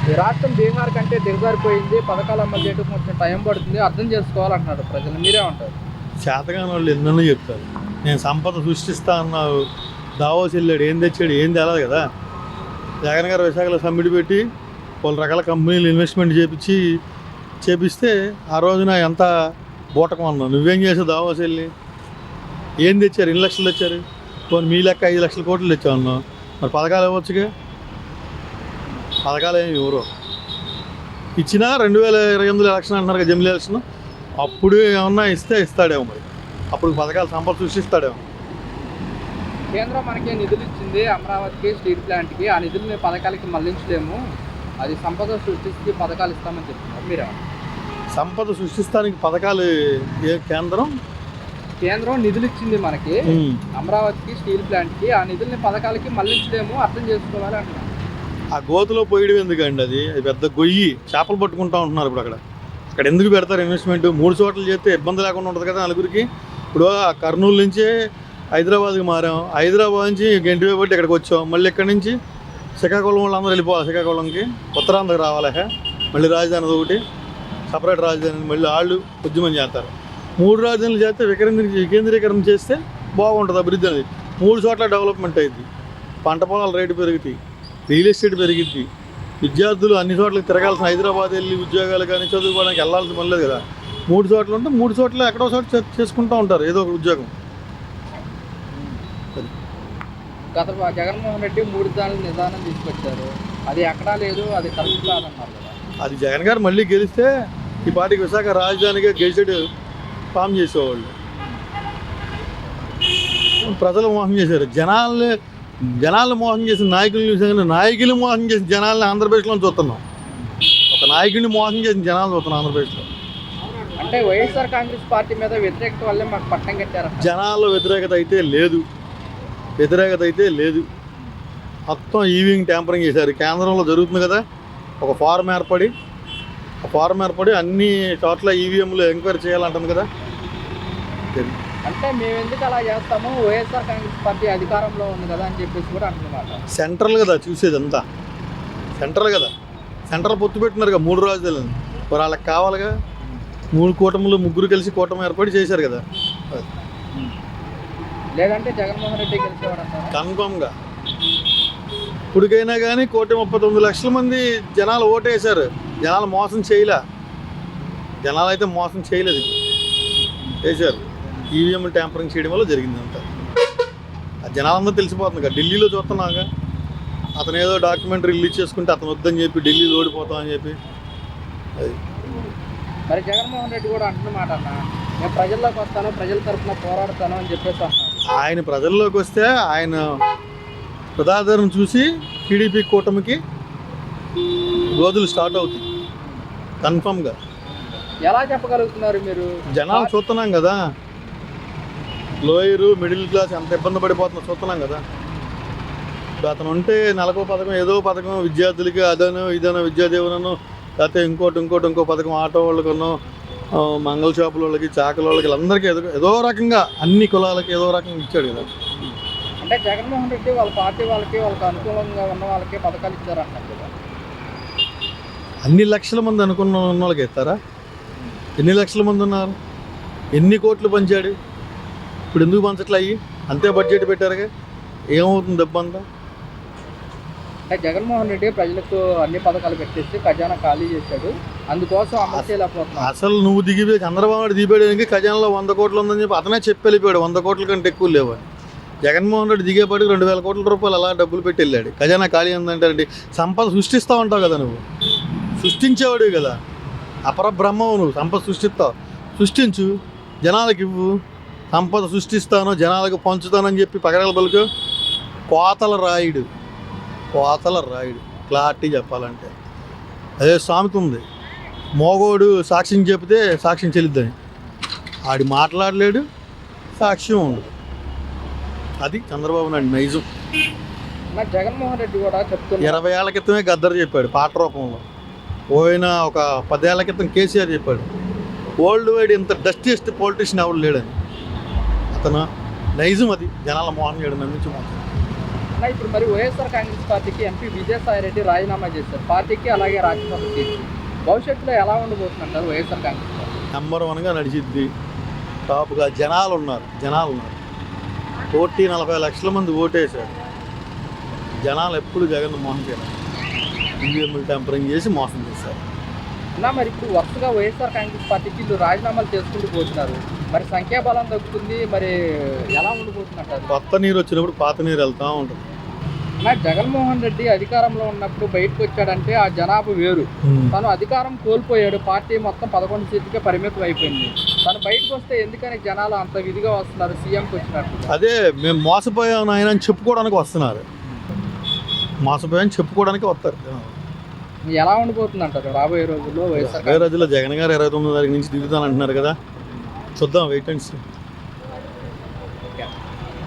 ఈ రాష్ట్రం బీహార్ కంటే దిగజారిపోయింది, పథకాలు అమలు చేయడం కొంచెం టైం పడుతుంది, అర్థం చేసుకోవాలంటున్నాడు ప్రజలు. మీరేమంటారు? చేతగాని వాళ్ళు ఎన్నెన్నో చెప్తారు. నేను సంపద సృష్టిస్తా అన్నావు, దావోస్ వెళ్ళాడు, ఏం తెచ్చాడు, ఏం తేలేదు కదా. జగన్ గారు విశాఖలో సమ్మిట్ పెట్టి పలు రకాల కంపెనీలు ఇన్వెస్ట్మెంట్ చేపిస్తే ఆ రోజున ఎంత బూటకం అన్నావు. నువ్వేం చేసావు దావోస్ వెళ్ళి? ఏం తెచ్చారు? 2 లక్షలు తెచ్చారు. పోనీ మీ లెక్క 5 లక్షల కోట్లు తెచ్చావు అన్నావు. మరి పథకాలు ఇవ్వచ్చుగా. పథకాలు ఏమి ఎవరు ఇచ్చినా 2028 ఎలక్షన్ అంటున్నారు కదా, జమిలీ ఎలక్షన్. అప్పుడు ఏమన్నా ఇస్తాడేమో మరి. అప్పుడు పథకాలు సంపద సృష్టిస్తాడేమో. కేంద్రం మనకి నిధులు ఇచ్చింది అమరావతికి, స్టీల్ ప్లాంట్కి. ఆ నిధులని పథకాలకి మళ్లించలేము, అది సంపద సృష్టికి పథకాలు ఇస్తామని చెప్తున్నారు. మీరే సంపద సృష్టిస్తానికి పథకాలు కేంద్రం నిధులు ఇచ్చింది మనకి అమరావతికి, స్టీల్ ప్లాంట్కి. ఆ నిధుల్ని పథకాలకి మళ్లించలేము, అర్థం చేసుకోవాలి అంటున్నారు. ఆ గోతులో పోయడం ఎందుకండి? అది పెద్ద గొయ్యి, చేపలు పట్టుకుంటా ఉంటున్నారు ఇప్పుడు. అక్కడ ఎందుకు పెడతారు ఇన్వెస్ట్మెంట్? 3 చోట్ల చేస్తే ఇబ్బంది లేకుండా ఉంటుంది కదా నలుగురికి. ఇప్పుడు కర్నూలు నుంచే హైదరాబాద్కి మారాం, హైదరాబాద్ నుంచి గంటి బట్టి ఇక్కడికి వచ్చాం, మళ్ళీ ఇక్కడి నుంచి శ్రీకాకుళం వాళ్ళు అందరూ వెళ్ళిపోవాలి. శ్రీకాకుళంకి ఉత్తరాంధ్రకి రావాలి, మళ్ళీ రాజధాని ఒకటి సపరేట్ రాజధాని, మళ్ళీ వాళ్ళు ఉద్యమం చేస్తారు. 3 రాజధానులు చేస్తే వికేంద్రీకరణ చేస్తే బాగుంటుంది అభివృద్ధి అనేది. 3 చోట్ల డెవలప్మెంట్ అయింది, పంట పొలాల రేటు పెరుగుతాయి, రియల్ ఎస్టేట్ పెరిగిద్ది, విద్యార్థులు అన్ని చోట్లకి తిరగాల్సిన, హైదరాబాద్ వెళ్ళి ఉద్యోగాలు కానీ చదువుకోవడానికి వెళ్ళాల్సిన పని లేదు కదా. 3 చోట్ల ఉంటే 3 చోట్ల ఎక్కడో చోట చేసుకుంటూ ఉంటారు ఏదో ఒక ఉద్యోగం. గత జగన్మోహన్ రెడ్డి 3 దాడుల నిదానం తీసుకొచ్చారు, అది ఎక్కడా లేదు, అది కరెక్ట్ కాదన్నారు కదా. అది జగన్ గారు మళ్ళీ గెలిస్తే ఈ పార్టీకి విశాఖ రాజధానిగా గెలిచేడు ఫామ్ చేసేవాళ్ళు. ప్రజలు మోసం చేశారు, జనాలను మోసం చేసిన నాయకులు చూసాను. నాయకులు మోసం చేసిన జనాలను ఆంధ్రప్రదేశ్లో చూస్తున్నాం. ఒక నాయకుడిని మోసం చేసిన జనాలు చూస్తున్నాం ఆంధ్రప్రదేశ్లో. అంటే వైఎస్ఆర్ కాంగ్రెస్ పార్టీ మీద వ్యతిరేకత వల్లే మాకు పట్టం కట్టారు. జనాల్లో వ్యతిరేకత అయితే లేదు. మొత్తం ఈవీఎం ట్యాంపరింగ్ చేశారు. కేంద్రంలో జరుగుతుంది కదా, ఒక ఫారం ఏర్పడి అన్ని చోట్ల ఈవీఎంలు ఎంక్వైరీ చేయాలంటుంది కదా. అంటే మేము ఎందుకు అలా చేస్తాము, వైఎస్ఆర్ కాంగ్రెస్ పార్టీ అధికారంలో ఉంది కదా అని చెప్పేసి కూడా అంటున్నమాట. సెంట్రల్ కదా చూసేది అంతా, సెంట్రల్ పొత్తు పెట్టినారుగా 3 రాజధానులు. మరి వాళ్ళకి కావాలిగా. 3 కూటములు, 3 కలిసి కూటమి ఏర్పడి చేశారు కదా. లేదంటే జగన్మోహన్ రెడ్డి గెలిచేవాడు అంటారా? కన్ఫామ్గా. ఇప్పటికైనా కానీ 1,39 లక్షల మంది జనాలు ఓటేశారు. జనాలు అయితే మోసం చేయలేదు, చేశారు. ఈవీఎం ట్యాంపరింగ్ చేయడం వల్ల జరిగిందంతా. ఆ జనాలందరూ తెలిసిపోతుంది కదా. ఢిల్లీలో చూస్తున్నాగా, అతను ఏదో డాక్యుమెంటరీ రిలీజ్ చేసుకుంటే అతను వద్దని చెప్పి ఢిల్లీలో ఓడిపోతామని చెప్పి. అది మరి జగన్మోహన్ రెడ్డి కూడా అంటున్నమాట, అన్న నేను ప్రజల్లోకి వస్తాను, ప్రజల తరఫున పోరాడతాను అని చెప్పేసి అన్నారు. ఆయన ప్రజల్లోకి వస్తే ఆయన ప్రజాదరణ చూసి టీడీపీ కూటమికి రోజులు స్టార్ట్ అవుతాయి కన్ఫామ్గా. ఎలా చెప్పగలుగుతున్నారు మీరు? జనాలు చూస్తున్నాం కదా, లోయరు మిడిల్ క్లాస్ ఎంత ఇబ్బంది పడిపోతుందో చూస్తున్నాం కదా. ఇప్పుడు అతను ఉంటే నెలకో పథకం, ఏదో పథకం విద్యార్థులకి, అదనో ఇదనో విద్యాదీవనో, లేకపోతే ఇంకో పథకం ఆటో వాళ్ళకనో, మంగళ షాపుల వాళ్ళకి, చాకల వాళ్ళకి, వీళ్ళందరికీ ఏదో రకంగా అన్ని కులాలకి ఏదో రకంగా ఇచ్చాడు కదా. అంటే జగన్మోహన్ రెడ్డి వాళ్ళ పార్టీ వాళ్ళకి అనుకూలంగా ఉన్న వాళ్ళకి పథకాలు ఇచ్చారంటారు కదా. అన్ని లక్షల మంది అనుకున్న వాళ్ళకి ఇస్తారా? ఎన్ని లక్షల మంది ఉన్నారు? ఎన్ని కోట్లు పంచాడు? ఇప్పుడు ఎందుకు పంచట్లే? అయ్యి అంతే బడ్జెట్ పెట్టారుగా, ఏమవుతుంది దెబ్బ అంతా? అంటే జగన్మోహన్ రెడ్డి ప్రజలకు అన్ని పథకాలు పెట్టేసి ఖజానా ఖాళీ చేశాడు, అందుకోసం అమలు చేయలేకపోతున్నాడు. అసలు నువ్వు దిగిపోయి చంద్రబాబు నాయుడు దిగిపోయాడానికి ఖజానాలో 100 కోట్లు ఉందని చెప్పి అతనే చెప్పి వెళ్ళిపోయాడు. 100 కోట్ల కంటే ఎక్కువ లేవని. జగన్మోహన్ రెడ్డి దిగేపాటికి 2,000 కోట్ల రూపాయలు అలా డబ్బులు పెట్టి వెళ్ళాడు. ఖజానా ఖాళీ ఉందంటే సంపద సృష్టిస్తూ ఉంటావు కదా, నువ్వు సృష్టించేవాడు కదా, అపరబ్రహ్మవు నువ్వు. సంపద సృష్టించు, జనాలకు ఇవ్వు. సంపద సృష్టిస్తాను, జనాలకు పంచుతానని చెప్పి పగడాల పలుకు కోతల రాయుడు క్లారిటీ చెప్పాలంటే. అదే సామెత ఉంది, మోగోడు సాక్ష్యం చెప్తే సాక్ష్యం చెల్లిద్దని. ఆడి మాట్లాడలేడు, సాక్ష్యం ఉండదు. అది చంద్రబాబు నాయుడు నైజం. జగన్మోహన్ రెడ్డి కూడా చెప్తున్నారు, 20 ఏళ్ల క్రితమే గద్దర్ చెప్పాడు పాట రూపంలో. పోయిన ఒక 10 ఏళ్ల క్రితం కేసీఆర్ చెప్పాడు, వరల్డ్ వైడ్ ఇంత డస్టియస్ట్ పొలిటీషియన్ ఎవరు లేడని. అతను నైజం, అది జనాల మోహన్ చేయడం నమ్మించి మాత్రం. అన్న, ఇప్పుడు మరి వైఎస్ఆర్ కాంగ్రెస్ పార్టీకి ఎంపీ విజయసాయి రెడ్డి రాజీనామా చేశారు, పార్టీకి అలాగే రాజ్యసభ సీట్కి. భవిష్యత్తులో ఎలా ఉండబోతుందంటారు వైఎస్ఆర్ కాంగ్రెస్ పార్టీ? నెంబర్ 1గా నడిచిద్ది. టాప్గా జనాలు ఉన్నారు. 40 లక్షల మంది ఓటేశారు. జనాలు ఎప్పుడు జగన్మోహన్ చేయాలి ఈవీఎంలు టెంపరింగ్ చేసి మోసం చేశారు. అన్న, మరి ఇప్పుడు వరుసగా వైఎస్ఆర్ కాంగ్రెస్ పార్టీకి వీళ్ళు రాజీనామాలు చేసుకుంటూ పోతున్నారు, మరి సంఖ్యాబలం తగ్గుతుంది, మరి ఎలా ఉండబోతుందంటారు? కొత్త నీరు వచ్చినప్పుడు పాత నీరు వెళ్తూ ఉంటుంది. అన్న, జగన్మోహన్ రెడ్డి అధికారంలో ఉన్నప్పుడు బయటకు వచ్చాడంటే ఆ జనాభా వేరు. తను అధికారం కోల్పోయాడు, పార్టీ మొత్తం 11 సీట్లకే పరిమితం అయిపోయింది. తను బయటకు వస్తే ఎందుకని జనాలు అంత విధిగా వస్తున్నారు సీఎంకి వచ్చినట్టు? అదే మేము మోసపోయాం ఆయన అని చెప్పుకోవడానికి వస్తున్నారు. మోసపోయాని చెప్పుకోవడానికి వస్తారు జనాలు. ఎలా ఉండిపోతుంది అంటారు రాబోయే రోజుల్లో వైఎస్ఆర్? రోజుల్లో జగన్ గారు 29 తారీఖు నుంచి దిగుతానంటున్నారు కదా, చూద్దాం, వెయిట్ అండ్ సీ.